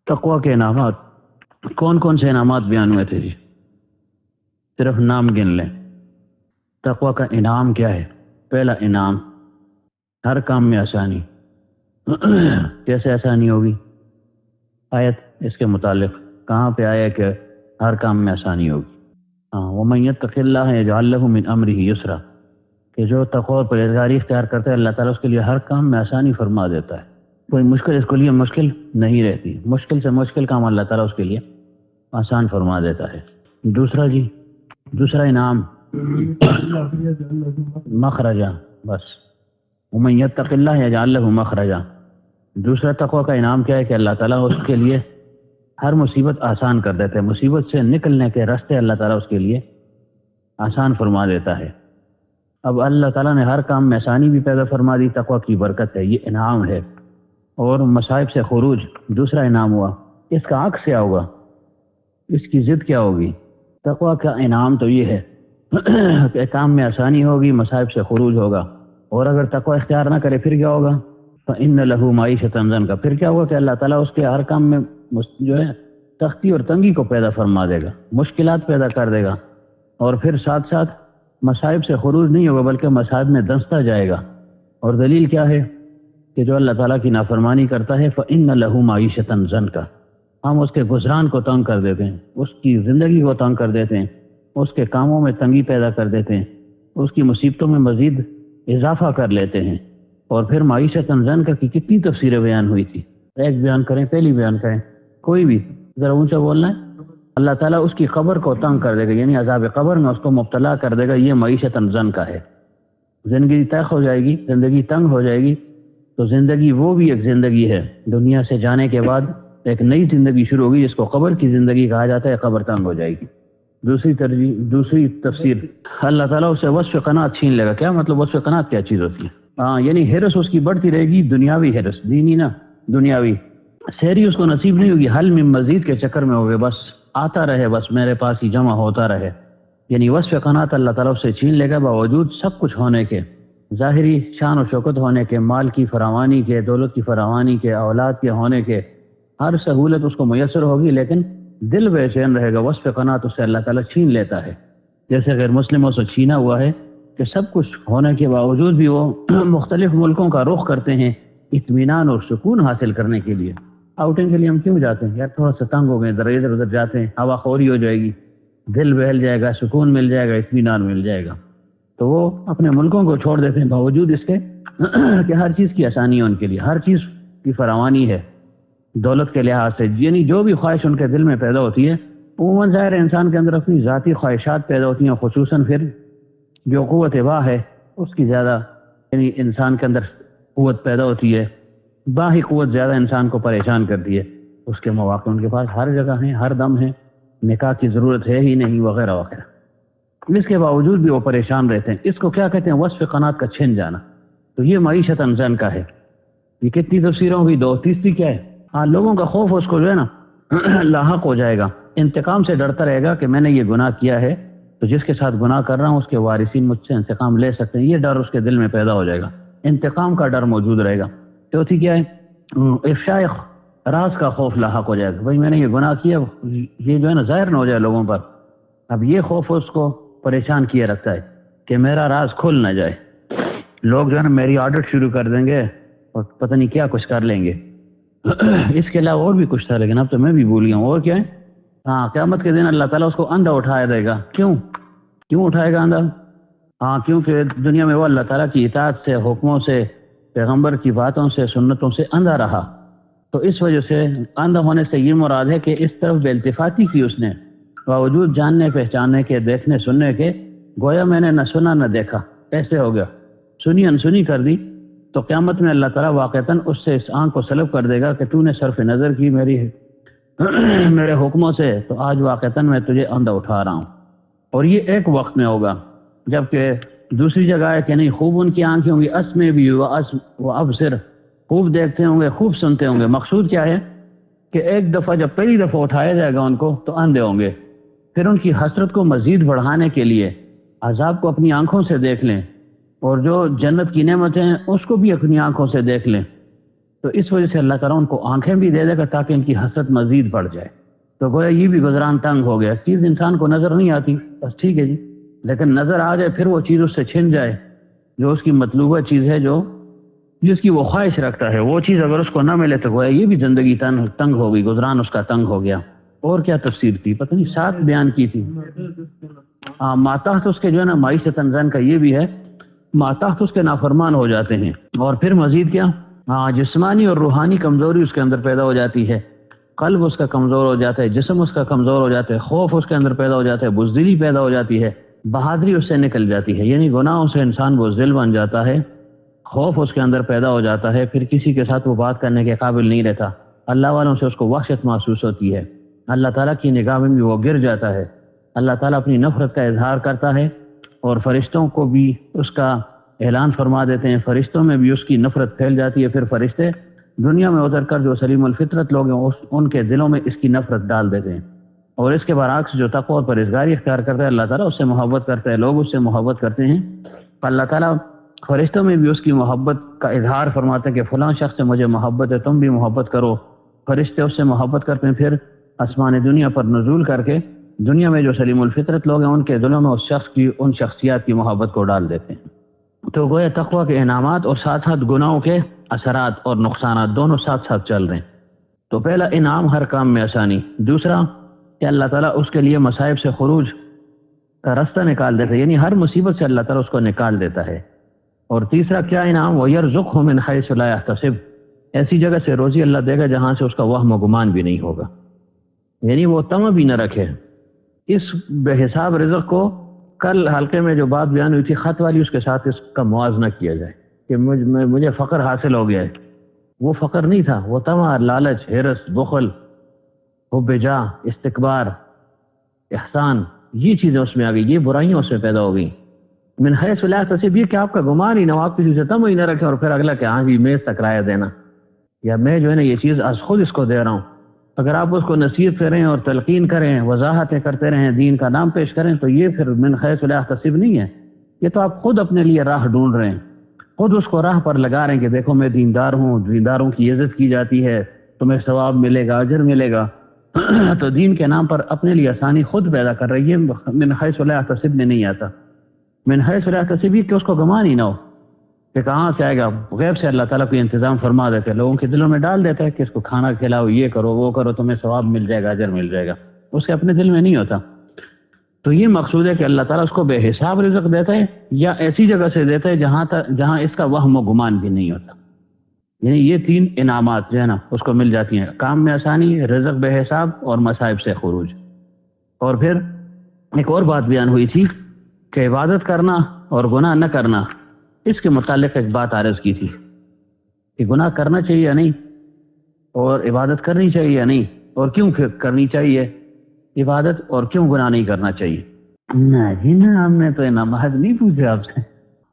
تقوی کے انعامات کون کون سے انعامات بیان ہوئے تھے جی؟ صرف نام گن لیں۔ تقوی کا انعام کیا ہے؟ پہلا انعام ہر کام میں آسانی۔ کیسے آسانی ہوگی؟ آیت اس کے متعلق کہاں پہ آیا کہ ہر کام میں آسانی ہوگی؟ وَمَن يَتَّقِ اللَّهَ يَجْعَل لَّهُ مِنْ أَمْرِهِ يُسْرًا، کہ جو تقوی اور پرہیزگاری اختیار کرتا ہے اللہ تعالیٰ اس کے لیے ہر کام میں آسانی فرما دیتا ہے۔ کوئی مشکل اس کے لیے مشکل نہیں رہتی، مشکل سے مشکل کام اللہ تعالیٰ اس کے لیے آسان فرما دیتا ہے۔ دوسرا جی، دوسرا انعام مخرجا، بس وَمَن يَتَّقِ اللَّهَ يَجْعَل لَّهُ مَخْرَجًا۔ دوسرا تقوی کا انعام کیا ہے کہ اللہ تعالیٰ اس کے لیے ہر مصیبت آسان کر دیتے ہیں، مصیبت سے نکلنے کے راستے اللہ تعالیٰ اس کے لیے آسان فرما دیتا ہے۔ اب اللہ تعالیٰ نے ہر کام میں آسانی بھی پیدا فرما دی، تقوی کی برکت ہے، یہ انعام ہے۔ اور مصائب سے خروج دوسرا انعام ہوا۔ اس کا عکس کیا ہوگا؟ اس کی ضد کیا ہوگی؟ تقوی کا انعام تو یہ ہے کہ کام میں آسانی ہوگی، مصائب سے خروج ہوگا۔ اور اگر تقوی اختیار نہ کرے پھر کیا ہوگا؟ فَإِنَّ لَهُ مَعِيشَةً ضَنْكَ، پھر کیا ہوگا کہ اللہ تعالیٰ اس کے ہر کام میں جو ہے سختی اور تنگی کو پیدا فرما دے گا، مشکلات پیدا کر دے گا، اور پھر ساتھ ساتھ مصائب سے خروج نہیں ہوگا بلکہ مصائب میں دنستا جائے گا۔ اور دلیل کیا ہے کہ جو اللہ تعالیٰ کی نافرمانی کرتا ہے فَإِنَّ لَهُ مَعِيشَةً ضَنْكَ، ہم اس کے گزران کو تنگ کر دیتے ہیں، اس کی زندگی کو تنگ کر دیتے ہیں، اس کے کاموں میں تنگی پیدا کر دیتے ہیں، اس کی مصیبتوں میں مزید اضافہ کر لیتے ہیں۔ اور پھر معیشتاً ضنک کی کتنی تفسیریں بیان ہوئی تھی، ایک بیان کریں، پہلی بیان کریں، کوئی بھی ذرا اونچا بولنا ہے۔ اللہ تعالیٰ اس کی قبر کو تنگ کر دے گا، یعنی عذاب قبر میں اس کو مبتلا کر دے گا، یہ معیشتاً ضنک ہے۔ زندگی طے ہو جائے گی، زندگی تنگ ہو جائے گی، تو زندگی وہ بھی ایک زندگی ہے، دنیا سے جانے کے بعد ایک نئی زندگی شروع ہوگی جس کو قبر کی زندگی کہا جاتا ہے، قبر تنگ ہو جائے گی۔ دوسری تفسیر، اللہ تعالیٰ اسے وصف قناعت چھین لے گا۔ کیا مطلب وصف قناعت کیا چیز ہوتی ہے؟ یعنی ہرس اس کی بڑھتی رہے گی، دنیاوی ہرس، دینی نہ دنیاوی، سحری اس کو نصیب نہیں ہوگی، حل میں مزید کے چکر میں ہوگے، بس آتا رہے، بس میرے پاس ہی جمع ہوتا رہے۔ یعنی وصف قناعت اللہ تعالیٰ سے چھین لے گا، باوجود سب کچھ ہونے کے، ظاہری شان و شوکت ہونے کے، مال کی فراوانی کے، دولت کی فراوانی کے، اولاد کے ہونے کے، ہر سہولت اس کو میسر ہوگی، لیکن دل بے چین رہے گا، وصف قناعت اس سے اللہ تعالیٰ چھین لیتا ہے۔ جیسے غیر مسلموں سے چھینا ہوا ہے کہ سب کچھ ہونے کے باوجود بھی وہ مختلف ملکوں کا رخ کرتے ہیں اطمینان اور سکون حاصل کرنے کے لیے۔ آؤٹنگ کے لیے ہم کیوں جاتے ہیں؟ یار تھوڑا سا تنگ ہو گئے، ادھر ادھر جاتے ہیں، ہوا خوری ہو جائے گی، دل بہل جائے گا، سکون مل جائے گا، اطمینان مل جائے گا، تو وہ اپنے ملکوں کو چھوڑ دیتے ہیں باوجود اس کے کہ ہر چیز کی آسانی ہے ان کے لیے، ہر چیز کی فراوانی ہے دولت کے لحاظ سے۔ یعنی جو بھی خواہش ان کے دل میں پیدا ہوتی ہے، عموماً ظاہر انسان کے اندر اپنی ذاتی خواہشات پیدا ہوتی ہیں، خصوصاً پھر جو قوت واہ ہے اس کی زیادہ، یعنی انسان کے اندر قوت پیدا ہوتی ہے، باہی قوت زیادہ انسان کو پریشان کرتی ہے، اس کے مواقع ان کے پاس ہر جگہ ہیں، ہر دم ہیں، نکاح کی ضرورت ہے ہی نہیں، وغیرہ وغیرہ، اس کے باوجود بھی وہ پریشان رہتے ہیں۔ اس کو کیا کہتے ہیں؟ وصف قناعت کا چھن جانا۔ تو یہ معیشتاً ضنک کا ہے۔ یہ کتنی تفسیروں ہوئی؟ دو۔ تیسری کیا ہے؟ لوگوں کا خوف اس کو جو ہے نا لاحق ہو جائے گا، انتقام سے ڈرتا رہے گا کہ میں نے یہ گناہ کیا ہے تو جس کے ساتھ گناہ کر رہا ہوں اس کے وارثین مجھ سے انتقام لے سکتے ہیں، یہ ڈر اس کے دل میں پیدا ہو جائے گا، انتقام کا ڈر موجود رہے گا۔ چوتھی کیا ہے؟ افشاء راز کا خوف لاحق ہو جائے گا، بھائی میں نے یہ گناہ کیا، یہ جو ہے نا ظاہر نہ ہو جائے لوگوں پر۔ اب یہ خوف اس کو پریشان کیے رکھتا ہے کہ میرا راز کھل نہ جائے، لوگ جو ہے نا میری آڈٹ شروع کر دیں گے اور پتہ نہیں کیا کچھ کر لیں گے۔ اس کے علاوہ اور بھی کچھ تھا لیکن اب تو میں بھی بھول گیا ہوں۔ اور کیا ہے؟ قیامت کے دن اللہ تعالیٰ اس کو اندھا اٹھایا دے گا۔ کیوں اٹھائے گا اندھا؟ کیونکہ دنیا میں وہ اللہ تعالیٰ کی اطاعت سے، حکموں سے، پیغمبر کی باتوں سے، سنتوں سے اندھا رہا، تو اس وجہ سے اندھا ہونے سے یہ مراد ہے کہ اس طرف بے التفاتی کی اس نے، باوجود جاننے پہچاننے کے، دیکھنے سننے کے، گویا میں نے نہ سنا نہ دیکھا، ایسے ہو گیا، سنی انسنی کر دی، تو قیامت میں اللہ تعالیٰ واقعتاً اس سے اس آنکھ کو سلب کر دے گا کہ تو نے صرف نظر کی میرے حکموں سے، تو آج واقعتاً میں تجھے اندھا اٹھا رہا ہوں۔ اور یہ ایک وقت میں ہوگا، جبکہ دوسری جگہ ہے کہ نہیں، خوب ان کی آنکھیں ہوں گی، اسمع بھی وہ ابصر، خوب دیکھتے ہوں گے، خوب سنتے ہوں گے۔ مقصود کیا ہے کہ ایک دفعہ جب پہلی دفعہ اٹھایا جائے گا ان کو تو اندھے ہوں گے، پھر ان کی حسرت کو مزید بڑھانے کے لیے عذاب کو اپنی آنکھوں سے دیکھ لیں، اور جو جنت کی نعمتیں ہیں اس کو بھی اپنی آنکھوں سے دیکھ لیں، تو تو اس وجہ سے اللہ تعالیٰ ان کو آنکھیں بھی دے دے گا تاکہ ان کی حسرت مزید بڑھ جائے. تو گویا یہ بھی گزران تنگ ہو گیا. چیز انسان کو نظر نہیں آتی بس ٹھیک ہے جی، لیکن نظر آ جائے پھر وہ چیز اس سے چھن جائے جو اس کی مطلوبہ چیز ہے، جو جس کی وہ خواہش رکھتا ہے، وہ چیز اگر اس کو نہ ملے تو گویا یہ بھی زندگی تنگ ہو گئی، گزران اس کا تنگ ہو گیا. اور کیا تفسیر تھی پتہ نہیں 7 بیان کی تھی. ماتحت اس کے جو ہے نا معیشت انزن کا یہ بھی ہے، ماتحت اس کے نافرمان ہو جاتے ہیں. اور پھر مزید کیا، جسمانی اور روحانی کمزوری اس کے اندر پیدا ہو جاتی ہے، قلب اس کا کمزور ہو جاتا ہے، جسم اس کا کمزور ہو جاتا ہے، خوف اس کے اندر پیدا ہو جاتا ہے، بزدلی پیدا ہو جاتی ہے، بہادری اس سے نکل جاتی ہے. یعنی گناہوں سے انسان بزدل بن جاتا ہے، خوف اس کے اندر پیدا ہو جاتا ہے، پھر کسی کے ساتھ وہ بات کرنے کے قابل نہیں رہتا، اللہ والوں سے اس کو وحشت محسوس ہوتی ہے، اللہ تعالیٰ کی نگاہ میں بھی وہ گر جاتا ہے. اللہ تعالیٰ اپنی نفرت کا اظہار کرتا ہے اور فرشتوں کو بھی اس کا اعلان فرما دیتے ہیں، فرشتوں میں بھی اس کی نفرت پھیل جاتی ہے. پھر فرشتے دنیا میں اتر کر جو سلیم الفطرت لوگ ہیں ان کے دلوں میں اس کی نفرت ڈال دیتے ہیں. اور اس کے برعکس جو تقوی اور پرہیزگاری اختیار کرتا ہے اللہ تعالیٰ اس سے محبت کرتا ہے، لوگ اس سے محبت کرتے ہیں. اللہ تعالیٰ فرشتوں میں بھی اس کی محبت کا اظہار فرماتے ہیں کہ فلاں شخص سے مجھے محبت ہے، تم بھی محبت کرو. فرشتے اس سے محبت کرتے ہیں، پھر آسمان دنیا پر نزول کر کے دنیا میں جو سلیم الفطرت لوگ ہیں ان کے دلوں میں اس شخص کی، ان شخصیات کی محبت کو ڈال دیتے ہیں. تو گویا تقوی کے انعامات اور ساتھ ساتھ گناہوں کے اثرات اور نقصانات دونوں ساتھ ساتھ چل رہے ہیں. تو پہلا انعام ہر کام میں آسانی، دوسرا کہ اللہ تعالیٰ اس کے لیے مصائب سے خروج کا راستہ نکال دیتا ہے، یعنی ہر مصیبت سے اللہ تعالیٰ اس کو نکال دیتا ہے. اور تیسرا کیا انعام، وَيَرْزُقْهُ مِنْ حَيْثُ لَا يَحْتَسِبُ، ایسی جگہ سے روزی اللہ دے گا جہاں سے اس کا وہم و گمان بھی نہیں ہوگا، یعنی وہ طمع بھی نہ رکھے. اس بے حساب رزق کو کل حلقے میں جو بات بیان ہوئی تھی خط والی، اس کے ساتھ اس کا موازنہ کیا جائے کہ مجھے فقر حاصل ہو گیا ہے. وہ فقر نہیں تھا، وہ طمع، لالچ، حرص، بخل، حب جاہ، استکبار، احسان، یہ چیزیں اس میں آ گئی، یہ برائیاں اس میں پیدا ہو گئی. من حیث لا یحتسب، یہ کہ آپ کا گمان ہی نہ ہو، آپ کسی سے طمع ہی نہ رکھیں اور پھر اگلا کہ ہاں جی میں اس تک کرایہ دینا، یا میں جو ہے نا یہ چیز از خود اس کو دے رہا ہوں. اگر آپ اس کو نصیحت کریں اور تلقین کریں، وضاحتیں کرتے رہیں، دین کا نام پیش کریں، تو یہ پھر من حیث لا یحتسب نہیں ہے. یہ تو آپ خود اپنے لیے راہ ڈھونڈ رہے ہیں، خود اس کو راہ پر لگا رہے ہیں کہ دیکھو میں دیندار ہوں، دینداروں کی عزت کی جاتی ہے، تمہیں ثواب ملے گا، اجر ملے گا. تو دین کے نام پر اپنے لیے آسانی خود پیدا کر رہی ہے، من حیث لا یحتسب میں نہیں آتا. من حیث لا یحتسب یہ کہ اس کو گمان ہی نہ ہو کہ کہاں سے آئے گا، غیب سے اللہ تعالیٰ کو انتظام فرما دیتے ہیں، لوگوں کے دلوں میں ڈال دیتا ہے کہ اس کو کھانا کھلاؤ، یہ کرو وہ کرو، تمہیں ثواب مل جائے گا، اجر مل جائے گا. اس کے اپنے دل میں نہیں ہوتا. تو یہ مقصود ہے کہ اللہ تعالیٰ اس کو بے حساب رزق دیتا ہے یا ایسی جگہ سے دیتا ہے جہاں اس کا وہم و گمان بھی نہیں ہوتا. یعنی یہ 3 انعامات جو ہے نا اس کو مل جاتی ہیں، کام میں آسانی، رزق بے حساب اور مصائب سے خروج. اور پھر ایک اور بات بیان ہوئی تھی کہ عبادت کرنا اور گناہ نہ کرنا، اس کے متعلق ایک بات عرض کی تھی کہ گناہ کرنا چاہیے یا نہیں، اور عبادت کرنی چاہیے یا نہیں، اور کیوں کرنی چاہیے عبادت اور کیوں گناہ نہیں کرنا چاہیے. نہ جی نہ، ہم نے تو محض نہیں پوچھے آپ سے.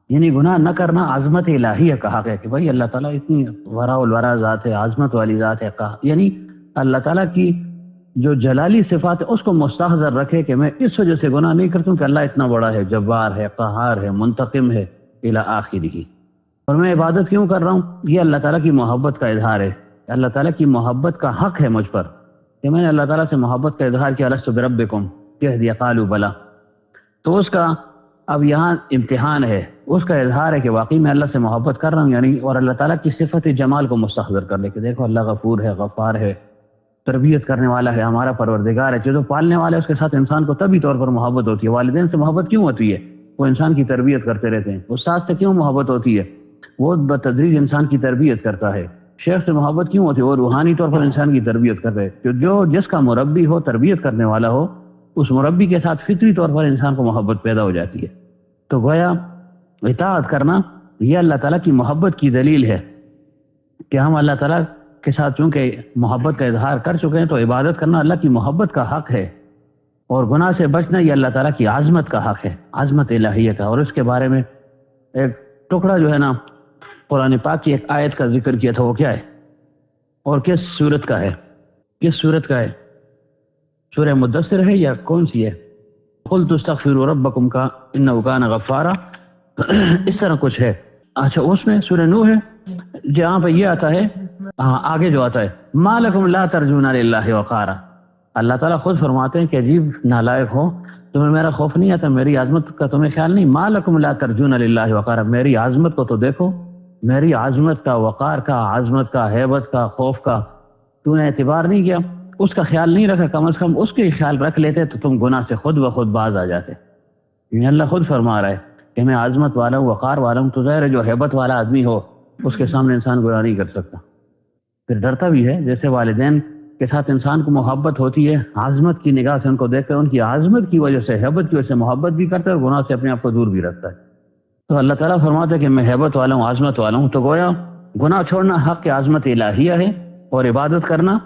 یعنی گناہ نہ کرنا عظمت الہیہ کہا گیا کہ بھائی اللہ تعالیٰ اتنی وراء الورا ذات ہے، عظمت والی ذات ہے، یعنی اللہ تعالیٰ کی جو جلالی صفات ہے اس کو مستحضر رکھے کہ میں اس وجہ سے گناہ نہیں کرتا ہوں کہ اللہ اتنا بڑا ہے، جبار ہے، قہار ہے، منتقم ہے الی آخرہ. اور میں عبادت کیوں کر رہا ہوں، یہ اللہ تعالیٰ کی محبت کا اظہار ہے، اللہ تعالیٰ کی محبت کا حق ہے مجھ پر کہ میں نے اللہ تعالیٰ سے محبت کا اظہار کیا، لست بربکم کہہ دیا، قالوا بلا. تو اس کا اب یہاں امتحان ہے، اس کا اظہار ہے کہ واقعی میں اللہ سے محبت کر رہا ہوں یعنی، اور اللہ تعالیٰ کی صفت جمال کو مستحضر کر لے کہ دیکھو اللہ غفور ہے، غفار ہے، تربیت کرنے والا ہے، ہمارا پروردگار ہے، جو پالنے والا ہے اس کے ساتھ انسان کو طبی طور پر محبت ہوتی ہے. والدین سے محبت کیوں ہوتی ہے، وہ انسان کی تربیت کرتے رہتے ہیں. استاد سے کیوں محبت ہوتی ہے، وہ بتدریج انسان کی تربیت کرتا ہے. شیخ سے محبت کیوں ہوتی ہے، وہ روحانی طور پر انسان کی تربیت کرتا ہے. جو جس کا مربی ہو، تربیت کرنے والا ہو، اس مربی کے ساتھ فطری طور پر انسان کو محبت پیدا ہو جاتی ہے. تو گویا اطاعت کرنا یہ اللہ تعالیٰ کی محبت کی دلیل ہے کہ ہم اللہ تعالیٰ کے ساتھ چونکہ محبت کا اظہار کر چکے ہیں تو عبادت کرنا اللہ کی محبت کا حق ہے، اور گناہ سے بچنا یہ اللہ تعالیٰ کی عظمت کا حق ہے، عظمت الہیہ کا. اور اس کے بارے میں ایک ٹکڑا جو ہے نا قرآن پاک کی ایک آیت کا ذکر کیا تھا، وہ کیا ہے اور کس صورت کا ہے، کس صورت کا ہے، سورہ مدثر ہے یا کون سی ہے؟ قلت استغفروا ربکم کا انہ کان غفارا، اس طرح کچھ ہے. اچھا اس میں سورہ نوح ہے جہاں پہ یہ آتا ہے آگے جو آتا ہے ما لکم لا ترجون للہ وقارا، اللہ تعالیٰ خود فرماتے ہیں کہ عجیب نالائق ہو، تمہیں میرا خوف نہیں آتا، میری عظمت کا تمہیں خیال نہیں. ما لکم لا ترجون للہ وقارا، میری عظمت کو تو دیکھو، میری عظمت کا، وقار کا، عظمت کا، ہیبت کا، خوف کا تو نے اعتبار نہیں کیا، اس کا خیال نہیں رکھا. کم از کم اس کے خیال رکھ لیتے تو تم گناہ سے خود بخود باز آ جاتے. یہ اللہ خود فرما رہا ہے کہ میں عظمت والا ہوں، وقار والا ہوں. تو ظاہر ہے جو ہیبت والا آدمی ہو اس کے سامنے انسان گناہ نہیں کر سکتا، پھر ڈرتا بھی ہے. جیسے والدین کے ساتھ انسان کو محبت ہوتی ہے، عظمت کی نگاہ سے ان کو دیکھ کر ان کی عظمت کی وجہ سے، ہیبت کی وجہ سے محبت بھی کرتا ہے اور گناہ سے اپنے آپ کو دور بھی رکھتا ہے. تو اللہ تعالیٰ فرماتا ہے کہ میں ہیبت والا ہوں، عظمت والا ہوں. تو گویا گناہ چھوڑنا حق کی عظمت الہیہ ہے اور عبادت کرنا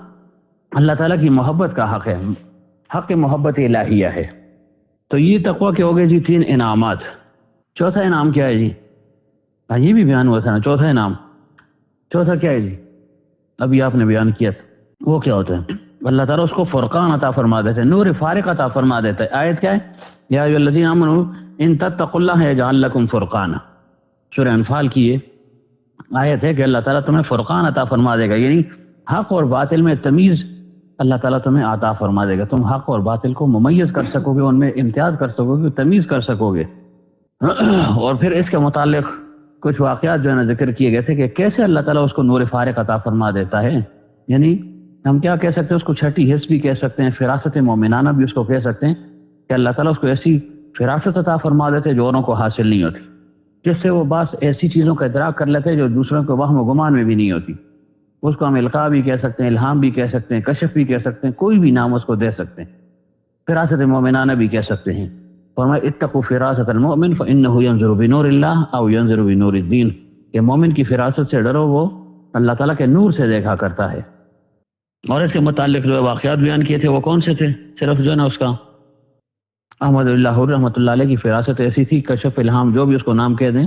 اللہ تعالیٰ کی محبت کا حق ہے، حق محبت الہیہ ہے. تو یہ تقویٰ کے ہو گئے جی 3 انعامات. چوتھا انعام کیا ہے جی؟ یہ بھی بیان ہوا تھا نا، چوتھا انعام. چوتھا کیا ہے جی؟ ابھی آپ نے بیان کیا تھا. وہ کیا ہوتا ہے؟ اللہ تعالیٰ اس کو فرقان عطا فرما دیتے ہیں، نور فارق عطا فرما دیتا ہے. آیت کیا ہے؟ یا ایھا الذین آمنوا ان تتقوا اللہ یجعل لکم فرقانا. سورہ انفال کی یہ آیت ہے کہ اللہ تعالیٰ تمہیں فرقان عطا فرما دے گا، یعنی حق اور باطل میں تمیز اللہ تعالیٰ تمہیں عطا فرما دے گا. تم حق اور باطل کو ممیز کر سکو گے، ان میں امتیاز کر سکو گے، تمیز کر سکو گے. اور پھر اس کے متعلق کچھ واقعات جو ہے نا ذکر کیے گئے تھے کہ کیسے اللہ تعالیٰ اس کو نور فارق عطا فرما دیتا ہے. یعنی ہم کیا کہہ سکتے ہیں؟ اس کو چھٹی حس بھی کہہ سکتے ہیں، فراست مومنانہ بھی اس کو کہہ سکتے ہیں کہ اللہ تعالیٰ اس کو ایسی فراست عطا فرما دیتے جو اوروں کو حاصل نہیں ہوتی، جس سے وہ بعض ایسی چیزوں کا ادراک کر لیتے جو دوسروں کو وہم و گمان میں بھی نہیں ہوتی. اس کو ہم القاء بھی کہہ سکتے ہیں، الہام بھی کہہ سکتے ہیں، کشف بھی کہہ سکتے ہیں، کوئی بھی نام اس کو دے سکتے ہیں. فراست مومنانہ بھی کہہ سکتے ہیں. فرمایا اتقوا فراست المؤمن فانه ينظر بنور اللہ او ينظر بنور الدین، کہ مومن کی فراست سے ڈرو، وہ اللہ تعالیٰ کے نور سے دیکھا کرتا ہے. اور اس کے متعلق جو واقعات بیان کیے تھے وہ کون سے تھے؟ صرف جو ہے نا اس کا احمد اللہ رحمۃ اللہ علیہ کی فراست ایسی تھی، کشف، الہام، جو بھی اس کو نام کہہ دیں،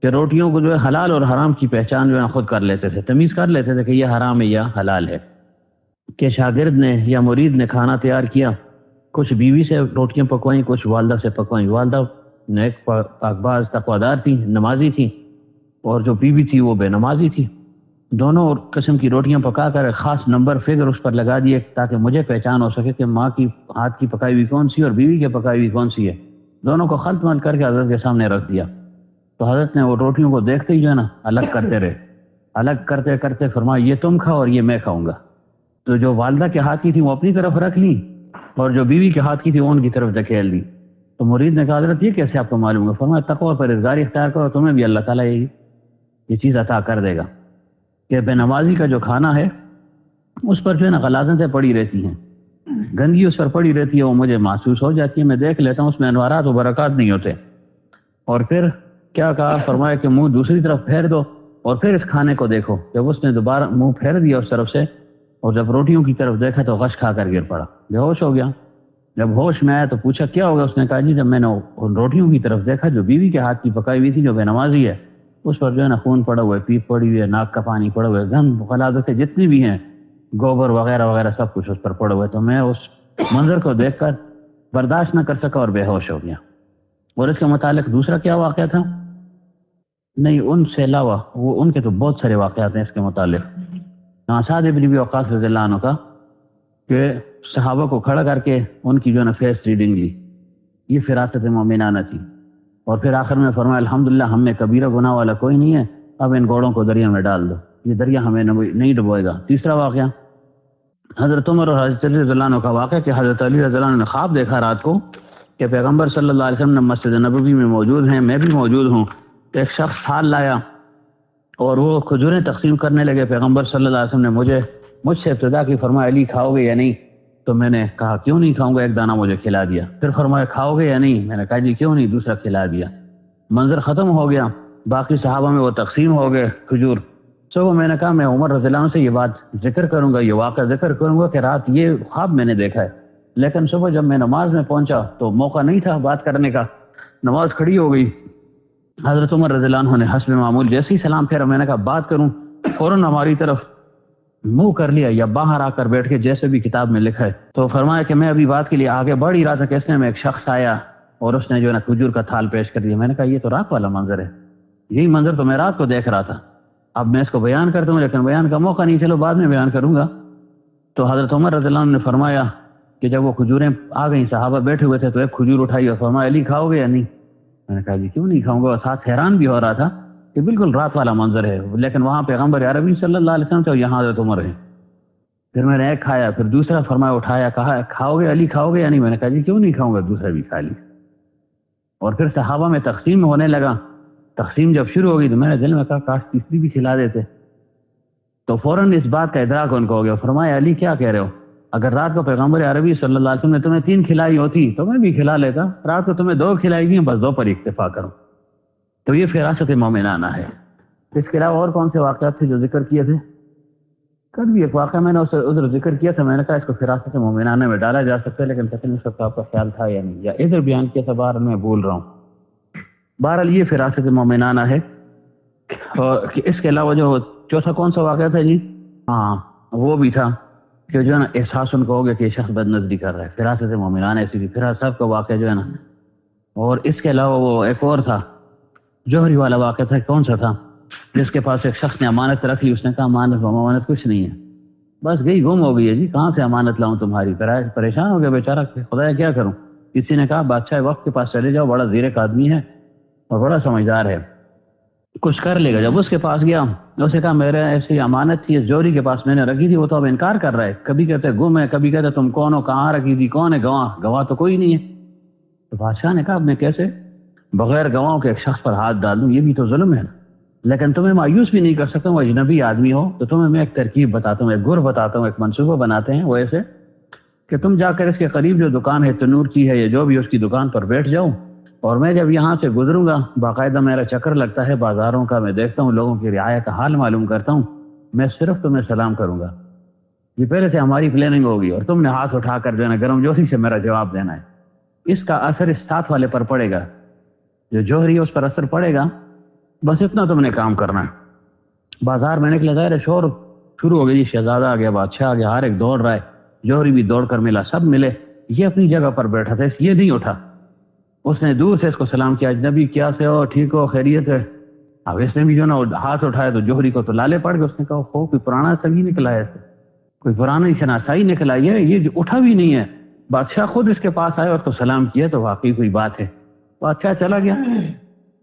کہ روٹیوں کو جو ہے حلال اور حرام کی پہچان جو ہے خود کر لیتے تھے، تمیز کر لیتے تھے کہ یہ حرام ہے یا حلال ہے. کہ شاگرد نے یا مرید نے کھانا تیار کیا، کچھ بیوی سے روٹیاں پکوائیں، کچھ والدہ سے پکوائیں. والدہ نیک پاکباز تقویدار تھی، نمازی تھی، اور جو بیوی تھی وہ بے نمازی تھی. دونوں قسم کی روٹیاں پکا کر خاص نمبر فگر اس پر لگا دیے تاکہ مجھے پہچان ہو سکے کہ ماں کی ہاتھ کی پکائی ہوئی کون سی اور بیوی کی پکائی ہوئی کون سی ہے. دونوں کو خلط مل کر کے حضرت کے سامنے رکھ دیا. تو حضرت نے وہ روٹیوں کو دیکھتے ہی جو ہے نا الگ کرتے رہے، الگ کرتے کرتے فرمایا یہ تم کھاؤ اور یہ میں کھاؤں گا. تو جو والدہ کے ہاتھ کی تھی وہ اپنی طرف رکھ لی اور جو بیوی کے ہاتھ کی تھی وہ ان کی طرف دھکیل دی. تو مرید نے کہا حضرت یہ کیسے آپ کو معلوم ہے؟ فرمایا تقوی اور پرہیزگاری اختیار کرو، تمہیں بھی اللہ تعالیٰ یہ چیز عطا کر دے گا. کہ بے نمازی کا جو کھانا ہے اس پر جو ہے نا غلاظتیں پڑی رہتی ہیں، گندگی اس پر پڑی رہتی ہے، وہ مجھے محسوس ہو جاتی ہے، میں دیکھ لیتا ہوں اس میں انوارات و برکات نہیں ہوتے. اور پھر کیا کہا؟ فرمایا کہ منہ دوسری طرف پھیر دو اور پھر اس کھانے کو دیکھو. جب اس نے دوبارہ منہ پھیر دیا اس طرف سے اور جب روٹیوں کی طرف دیکھا تو غش کھا کر گر پڑا، بے ہوش ہو گیا. جب ہوش میں آیا تو پوچھا کیا ہوگا؟ اس نے کہا جی جب میں نے ان روٹیوں کی طرف دیکھا جو بیوی کے ہاتھ کی پکائی ہوئی تھی، جو بے نمازی ہے، اس پر جو ہے نا خون پڑا ہوا ہے، پیپ پڑی ہوئی ہے، ناک کا پانی پڑا ہوا ہے، گند غلاظتیں جتنی بھی ہیں، گوبر وغیرہ وغیرہ سب کچھ اس پر پڑا ہوا ہے. تو میں اس منظر کو دیکھ کر برداشت نہ کر سکا اور بے ہوش ہو گیا. اور اس کے متعلق دوسرا کیا واقعہ تھا؟ نہیں، ان سے علاوہ وہ ان کے تو بہت سارے واقعات ہیں اس کے متعلق. سعد بن ابی وقاص رضی اللہ عنہ کا کہ صحابہ کو کھڑا کر کے ان کی جو ہے نا فیس ریڈنگ لی، یہ فراست مومنانہ تھی. اور پھر آخر میں فرمایا الحمدللہ ہم میں کبیرہ گناہ والا کوئی نہیں ہے، اب ان گھوڑوں کو دریا میں ڈال دو، یہ دریا ہمیں نہیں ڈبوئے گا. تیسرا واقعہ حضرت عمر اور حضرت علی رضی اللہ عنہ کا واقعہ کہ حضرت علی رضی اللہ عنہ نے خواب دیکھا رات کو کہ پیغمبر صلی اللہ علیہ وسلم مسجد نبوی میں موجود ہیں، میں بھی موجود ہوں. تو ایک شخص پھال لایا اور وہ کھجوریں تقسیم کرنے لگے. پیغمبر صلی اللہ علیہ وسلم نے مجھ سے ابتدا کی، فرمایا علی کھاؤ گے یا نہیں؟ تو میں نے کہا کیوں نہیں کھاؤں گا، ایک دانہ مجھے کھلا دیا. پھر فرمایا کھاؤ گے یا نہیں؟ میں نے کہا جی کیوں نہیں، دوسرا کھلا دیا. منظر ختم ہو گیا، باقی صحابہ میں وہ تقسیم ہو گئے کھجور. صبح میں نے کہا میں عمر رضی اللہ عنہ سے یہ بات ذکر کروں گا، یہ واقعہ ذکر کروں گا کہ رات یہ خواب میں نے دیکھا ہے. لیکن صبح جب میں نماز میں پہنچا تو موقع نہیں تھا بات کرنے کا، نماز کھڑی ہو گئی. حضرت عمر رضی اللہ عنہ نے حسب معمول جیسے ہی سلام پھیرا، میں نے کہا بات کروں، فوراً ہماری طرف منہ کر لیا یا باہر آ کر بیٹھ کے جیسے بھی کتاب میں لکھا ہے. تو فرمایا کہ میں ابھی بات کے لیے آگے بڑھ ہی رہا تھا کہ اس میں ایک شخص آیا اور اس نے جو ہے نا کھجور کا تھال پیش کر دیا. میں نے کہا یہ تو رات والا منظر ہے، یہی منظر تو میں رات کو دیکھ رہا تھا. اب میں اس کو بیان کرتا ہوں لیکن بیان کا موقع نہیں, چلو بعد میں بیان کروں گا. تو حضرت عمر رضی اللہ عنہ نے فرمایا کہ جب وہ کھجوریں آ گئیں, صحابہ بیٹھے ہوئے تھے, تو ایک کھجور اٹھائی اور فرمایا علی کھاؤ گے یا نہیں؟ میں نے کہا جی کیوں نہیں کھاؤں گا. اور ساتھ حیران بھی ہو رہا تھا کہ بالکل رات والا منظر ہے, لیکن وہاں پیغمبر عربی صلی اللہ علیہ وسلم تھے اور یہاں حضرت عمر ہیں. پھر میں نے ایک کھایا, پھر دوسرا فرمایا اٹھایا, کہا کھاؤ گے علی کھاؤ گے یا نہیں؟ میں نے کہا جی کیوں نہیں کھاؤں گا, دوسرا بھی کھا لی. اور پھر صحابہ میں تقسیم ہونے لگا. تقسیم جب شروع ہوگی تو میرے دل میں کہا کاش تیسری بھی کھلا دیتے. تو فوراً اس بات کا ادراک ان کو ہو گیا. فرمایا علی کیا کہہ رہے ہو, اگر رات کو پیغمبر عربی صلی اللہ علیہ وسلم نے تمہیں 3 کھلائی ہوتی تو میں بھی کھلا لیتا, رات کو تمہیں 2 کھلائی گئی, بس 2 پر اکتفا کرو. تو یہ فراست مومنانہ ہے. اس کے علاوہ اور کون سے واقعات تھے جو ذکر کیے تھے؟ کل بھی ایک واقعہ میں نے ادھر ذکر کیا تھا, میں نے کہا اس کو فراست مومنانہ میں ڈالا جا سکتا ہے, لیکن پتہ نہیں سکتا آپ کا خیال تھا یا نہیں, یا ادھر بیان کیا تھا, بہرحال میں بول رہا ہوں. بہرحال یہ فراست مومنانہ ہے. اور اس کے علاوہ جو چوتھا کون سا واقعہ تھا جی؟ ہاں وہ بھی تھا کہ جو ہے نا احساس ان کو ہو گیا کہ یہ شخص بد نظری کر رہا ہے. فراست مومنانہ ایسی بھی فراست صاحب کا واقعہ جو ہے نا. اور اس کے علاوہ وہ ایک اور تھا, جوہری والا واقعہ تھا. کون سا تھا؟ جس کے پاس ایک شخص نے امانت رکھ لی, اس نے کہا امانت کچھ نہیں ہے, بس گئی گم ہو گئی ہے جی, کہاں سے امانت لاؤں تمہاری. پریشان ہو گیا بیچارہ, خدا کیا کروں. کسی نے کہا بادشاہ وقت کے پاس چلے جاؤ, بڑا زیرک آدمی ہے اور بڑا سمجھدار ہے, کچھ کر لے گا. جب اس کے پاس گیا, اس نے کہا میرے ایسی امانت تھی اس جوہری کے پاس, میں نے رکھی تھی, وہ تو اب انکار کر رہا ہے. کبھی کہتے گم ہے, کبھی کہتے تم کون ہو, کہاں رکھی تھی, کون ہے گواہ؟ گواہ تو کوئی نہیں ہے. تو بادشاہ نے کہا اب میں کیسے بغیر گواہوں کے ایک شخص پر ہاتھ ڈال دوں, یہ بھی تو ظلم ہے. لیکن تمہیں مایوس بھی نہیں کر سکتا ہوں, وہ اجنبی آدمی ہو تو تمہیں میں ایک ترکیب بتاتا ہوں, ایک گر بتاتا ہوں, ایک منصوبہ بناتے ہیں وہ ایسے کہ تم جا کر اس کے قریب جو دکان ہے تنور کی ہے یا جو بھی, اس کی دکان پر بیٹھ جاؤ, اور میں جب یہاں سے گزروں گا, باقاعدہ میرا چکر لگتا ہے بازاروں کا, میں دیکھتا ہوں لوگوں کی رعایا کا حال معلوم کرتا ہوں, میں صرف تمہیں سلام کروں گا. یہ پہلے سے ہماری پلاننگ ہوگی, اور تم نے ہاتھ اٹھا کر جو ہے نا گرم جوشی سے میرا جواب دینا ہے. اس کا اثر اس ساتھ والے پر پڑے گا, جو جوہری ہے اس پر اثر پڑے گا. بس اتنا تم نے کام کرنا ہے. بازار میں نکلے, ظاہر شور شروع ہو گئی, شہزادہ آ گیا, بادشاہ آ گیا, ہر ایک دوڑ رہا ہے, جوہری بھی دوڑ کر ملا, سب ملے. یہ اپنی جگہ پر بیٹھا تھا, یہ نہیں اٹھا. اس نے دور سے اس کو سلام کیا, اجنبی کیا سے ہو, ٹھیک ہو, خیریت ہے. اب اس نے بھی جو نا ہاتھ اٹھایا تو جوہری کو تو لالے پڑ گئے. اس نے کہا کوئی پرانا سبھی نکلا ہے, کوئی پرانی شناسائی نکل آئی ہے, یہ اٹھا بھی نہیں ہے. بادشاہ خود اس کے پاس آئے اور تو سلام کیا, تو واقعی کوئی بات ہے. بادشاہ چلا گیا.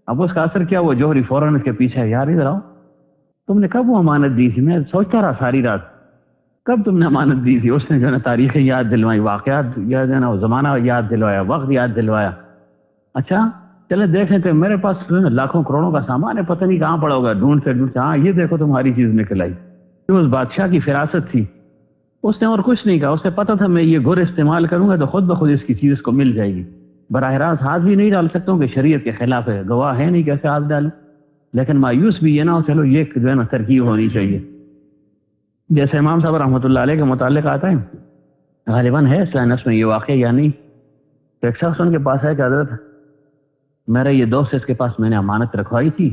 اب اس کا اثر کیا ہوا, جوہری فوراً اس کے پیچھے, یار ادھر آؤ, تم نے کب وہ امانت دی تھی؟ میں سوچتا رہا ساری رات, کب تم نے امانت دی تھی؟ اس نے جو ہے نا تاریخیں یاد دلوائی, واقعات یاد ہے نا, زمانہ یاد دلوایا, وقت یاد دلوایا. اچھا چلے دیکھیں تو میرے پاس لاکھوں کروڑوں کا سامان ہے, پتہ نہیں کہاں پڑا ہوگا, ڈھونڈتے ڈھونڈتے, ہاں یہ دیکھو تمہاری چیز نکل آئی. یہ اس بادشاہ کی فراست تھی. اس نے اور کچھ نہیں کہا, اسے پتا تھا میں یہ گر استعمال کروں گا تو خود بخود اس کی چیز اس کو مل جائے گی. براہ راست ہاتھ بھی نہیں ڈال سکتا ہوں کہ شریعت کے خلاف ہے, گواہ ہے نہیں, کیسے ہاتھ ڈالوں. لیکن مایوس بھی ہے نا, چلو یہ جو ہے نا ترکیب ہونی چاہیے. جیسے امام صاحب رحمۃ اللہ علیہ کے متعلق آتا ہے, غالباً ہے اس لائنس میں یہ واقعہ یا نہیں, تو ایک شخص ان کے پاس ہے کہ حضرت میرا یہ دوست اس کے پاس میں نے امانت رکھوائی تھی,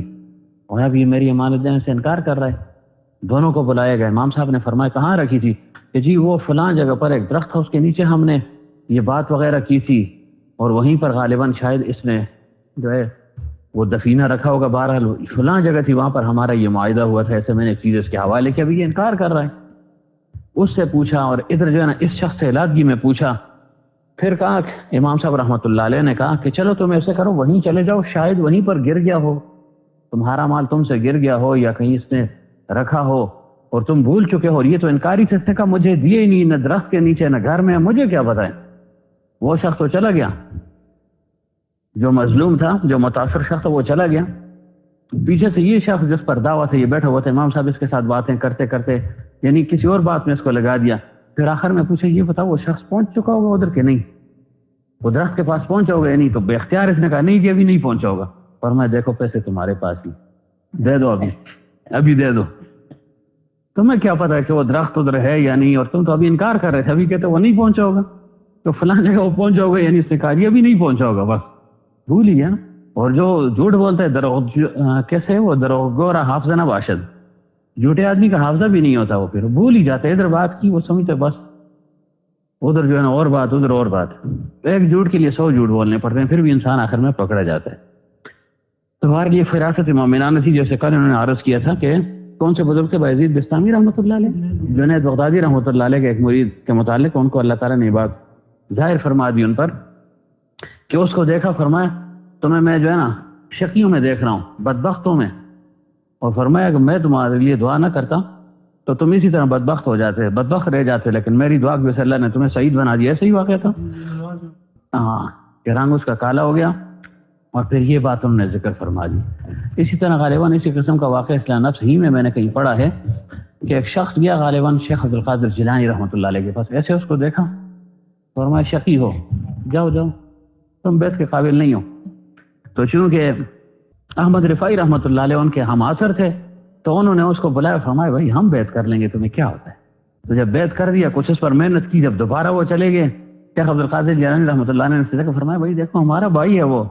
اور اب یہ میری امانت دینے سے انکار کر رہا ہے. دونوں کو بلایا گیا. امام صاحب نے فرمایا کہاں رکھی تھی؟ کہ جی وہ فلاں جگہ پر ایک درخت تھا, اس کے نیچے ہم نے یہ بات وغیرہ کی تھی, اور وہیں پر غالباً شاید اس نے جو ہے وہ دفینہ رکھا ہوگا. بہرحال فلاں جگہ تھی, وہاں پر ہمارا یہ معاہدہ ہوا تھا, ایسے میں نے چیز اس کے حوالے کیا, ابھی یہ انکار کر رہا ہے. اس سے پوچھا, اور ادھر جو ہے نا اس شخص سے علاقگی میں پوچھا. پھر کہا, امام صاحب رحمۃ اللہ علیہ نے کہا کہ چلو تم ایسے کرو, وہیں چلے جاؤ, شاید وہیں پر گر گیا ہو, تمہارا مال تم سے گر گیا ہو, یا کہیں اس نے رکھا ہو اور تم بھول چکے ہو. اور یہ تو انکاری سے اس نے کہا مجھے دیے ہی نہیں, نہ درخت کے نیچے نہ گھر میں, مجھے کیا بتائیں. وہ شخص تو چلا گیا, جو مظلوم تھا, جو متاثر شخص تھا, وہ چلا گیا. پیچھے سے یہ شخص جس پر دعویٰ تھا یہ بیٹھا ہوا تھا. امام صاحب اس کے ساتھ باتیں کرتے کرتے یعنی کسی اور بات میں اس کو لگا دیا. پھر آخر میں پوچھا یہ بتاؤ وہ شخص پہنچ چکا ہوگا ادھر کہ نہیں, وہ درخت کے پاس پہنچا ہوگا یا نہیں؟ تو بے اختیار اس نے کہا نہیں جی ابھی نہیں پہنچا ہوگا. پر میں دیکھو پیسے تمہارے پاس ہی, دے دو, ابھی دے دو. تمہیں کیا پتا ہے کہ وہ درخت ادھر ہے یا نہیں, اور تم تو ابھی انکار کر رہے تھے, ابھی کہتے وہ نہیں پہنچا ہوگا. تو فلاں جگہ وہ پہنچا ہوگا, یعنی اس نے کہا یہ ابھی نہیں پہنچا ہوگا, بس بھول ہی ہے نا. اور جو جھوٹ بولتا ہے کیسے وہ دروغگو حافظہ نہ باشد, جھوٹے آدمی کا حافظہ بھی نہیں ہوتا, وہ پھر بھول ہی جاتا ہے. ادھر بات کی وہ سمجھتے بس ادھر جو ہے نا اور بات, ادھر اور بات. ایک جھوٹ کے لیے 100 جھوٹ بولنے پڑتے ہیں, پھر بھی انسان آخر میں پکڑا جاتا ہے. تو ہمارے لیے فراست مومنانہ تھی, جیسے کل انہوں نے عرض کیا تھا کہ کون سے بزرگ تھے؟ بایزید بستامی رحمۃ اللہ علیہ، جنید بغدادی رحمۃ اللہ علیہ کے ایک مرید کے متعلق ان کو اللہ تعالیٰ نے یہ بات ظاہر فرما دی ان پر کہ اس کو دیکھا، فرمایا تمہیں میں جو ہے نا شقیوں میں دیکھ رہا ہوں، بدبختوں میں، اور فرمایا کہ میں تمہارے لیے دعا نہ کرتا تو تم اسی طرح بدبخت ہو جاتے، بدبخت رہ جاتے، لیکن میری دعا کی وجہ سے اللہ نے تمہیں سعید بنا دیا۔ ایسا ہی واقعہ تھا، ہاں، کہ رنگ اس کا کالا ہو گیا، اور پھر یہ بات انہوں نے ذکر فرما دی۔ اسی طرح غالباً اسی قسم کا واقعہ اصلاح نفس ہی میں نے کہیں پڑھا ہے کہ ایک شخص گیا غالباً شیخ عبد القادر جیلانی رحمۃ اللہ علیہ کے پاس، ایسے اس کو دیکھا، فرمایا شقی ہو، جاؤ جاؤ، تم بیت کے قابل نہیں ہو۔ تو چونکہ احمد رفاعی رحمۃ اللہ علیہ ان کے ہم عصر تھے تو انہوں نے اس کو بلایا، فرمایا بھائی ہم بیت کر لیں گے، تمہیں کیا ہوتا ہے؟ تو جب بیت کر دیا، کچھ اس پر محنت کی، جب دوبارہ وہ چلے گئے، شیخ عبد القادر جیلانی رحمۃ اللہ علیہ نے فرمایا بھائی دیکھو ہمارا بھائی ہے وہ،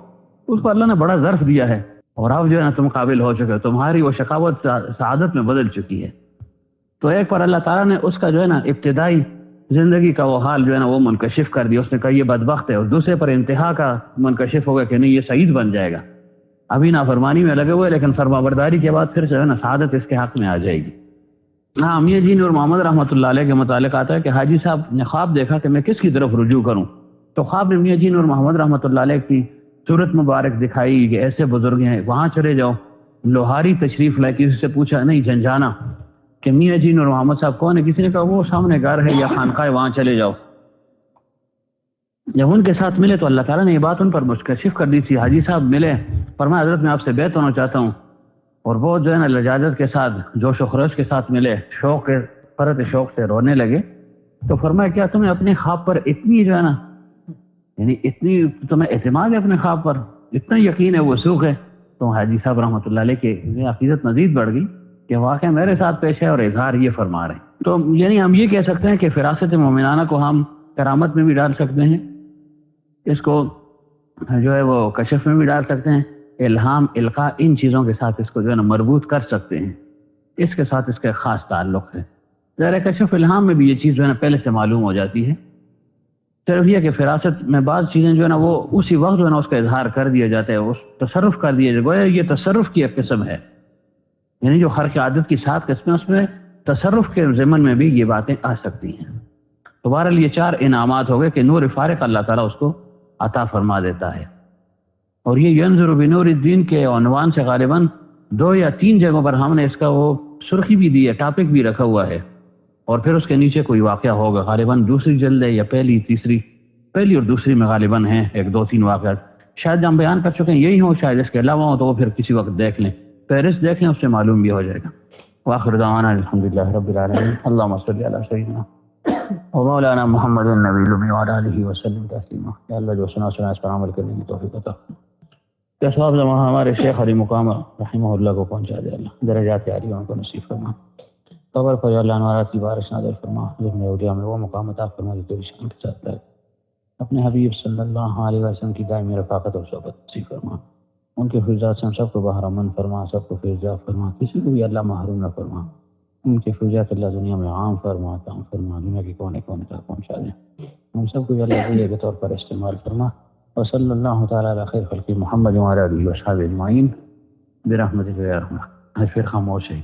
اس کو اللہ نے بڑا ظرف دیا ہے، اور اب جو ہے نا تم قابل ہو چکے ہو، تمہاری وہ شقاوت سعادت میں بدل چکی ہے۔ تو ایک پر اللہ تعالیٰ نے اس کا جو ہے نا ابتدائی زندگی کا وہ حال جو ہے نا وہ منکشف کر دیا، اس نے کہا یہ بدبخت ہے، اور دوسرے پر انتہا کا منکشف ہو گیا کہ نہیں یہ سعید بن جائے گا، ابھی نافرمانی میں لگے ہوئے لیکن فرمانبرداری کے بعد پھر جو ہے نا سعادت اس کے حق میں آ جائے گی۔ ہاں، میاں جی نور محمد رحمۃ اللہ علیہ کے متعلق آتا ہے کہ حاجی صاحب نے خواب دیکھا کہ میں کس کی طرف رجوع کروں، تو خواب میں میاں جی نور محمد رحمۃ اللہ علیہ کی صورت مبارک دکھائی کہ ایسے بزرگ ہیں وہاں چلے جاؤ، لوہاری تشریف لائے، کسی سے پوچھا نہیں جنجانا کہ میاں جی نور محمد صاحب کون ہے، کسی نے کہا وہ سامنے گھر ہے یا خانقاہ وہاں چلے جاؤ۔ جب ان کے ساتھ ملے تو اللہ تعالیٰ نے یہ بات ان پر منکشف کر دی تھی۔ حاجی صاحب ملے، فرمایا حضرت میں آپ سے بیعت ہونا چاہتا ہوں، اور بہت جو ہے نا لجاجت کے ساتھ جوش و خروش کے ساتھ ملے، شوق کے فرط شوق سے رونے لگے۔ تو فرمایا کیا تمہیں اپنے خواب پر اتنی جو ہے نا یعنی اتنی تمہیں اعتماد ہے اپنے خواب پر، اتنا یقین ہے، وثوق ہے؟ تو حاجی صاحب رحمۃ اللہ علیہ کی عقیدت مزید بڑھ گئی کہ واقعہ میرے ساتھ پیش ہے، اور اظہار یہ فرما رہے ہیں۔ تو یعنی ہم یہ کہہ سکتے ہیں کہ فراست مومنانہ کو ہم کرامت میں بھی ڈال سکتے ہیں، اس کو جو ہے وہ کشف میں بھی ڈال سکتے ہیں، الہام، القاء، ان چیزوں کے ساتھ اس کو جو ہے نا مربوط کر سکتے ہیں، اس کے ساتھ اس کا خاص تعلق ہے۔ ظاہر کشف الہام میں بھی یہ چیز جو ہے نا پہلے سے معلوم ہو جاتی ہے، صرف یہ کہ فراست میں بعض چیزیں جو ہے نا وہ اسی وقت جو ہے نا اس کا اظہار کر دیا جاتا ہے، اس تصرف کر دیا جائے، گویا یہ تصرف کی ایک قسم ہے، یعنی جو خرق عادت کی 7 قسمیں اس میں تصرف کے ضمن میں بھی یہ باتیں آ سکتی ہیں۔ تو بہرحال یہ 4 انعامات ہو گئے کہ نور فارق اللہ تعالیٰ اس کو عطا فرما دیتا ہے، اور یہ ینظر بنور الدین کے عنوان سے غالباً 2 یا 3 جگہوں پر ہم نے اس کا وہ سرخی بھی دی ہے، ٹاپک بھی رکھا ہوا ہے، اور پھر اس کے نیچے کوئی واقعہ ہوگا، غالباً دوسری جلد ہے یا پہلی اور دوسری میں غالباً ہیں 1-2-3 واقعات، شاید ہم بیان کر چکے ہیں یہی ہوں، شاید اس کے علاوہ ہوں تو وہ پھر کسی وقت دیکھ لیں، فہرست دیکھ لیں، اس سے معلوم بھی ہو جائے گا۔ وآخر دعوانا الحمدللہ رب العالمین، اللہم صلی علی سیدنا ومولانا محمد النبی الأمی وعلی آلہ وسلم تسلیما۔ یا اللہ جو سنا اس پر عمل کرنے کی توفیق عطا، کہ ثواب زمان ہمارے شیخ علی مقام رحمہ اللہ کو پہنچا دے، اللہ درجات عالیہ ان کو نصیب فرما، قبر پر اللہ انوارات کی بارش نازل فرما، ذہن اولیاء میں وہ مقام عطا فرما جو تیری شان کے ساتھ ہے، اپنے حبیب صلی اللہ علیہ وسلم کی دائمی رفاقت اور صحبت نصیب فرما، ان کے فیضات سے ہم سب کو بہرمند فرما، سب کو فیضیاب فرما، کسی کو بھی اللہ محروم نہ فرما، ان کے فیضات اللہ دنیا میں عام فرما، تام فرما، دنیا کی کونے کونے تک پہنچا دیں، ہم سب کو اللہ ذریعے کے طور پر استعمال فرما، وصلی اللہ تعالیٰ علی خیر خلق محمد وعلی آلہ وصحبہ اجمعین برحمتک یا ارحم۔ پھر خاموش ہے۔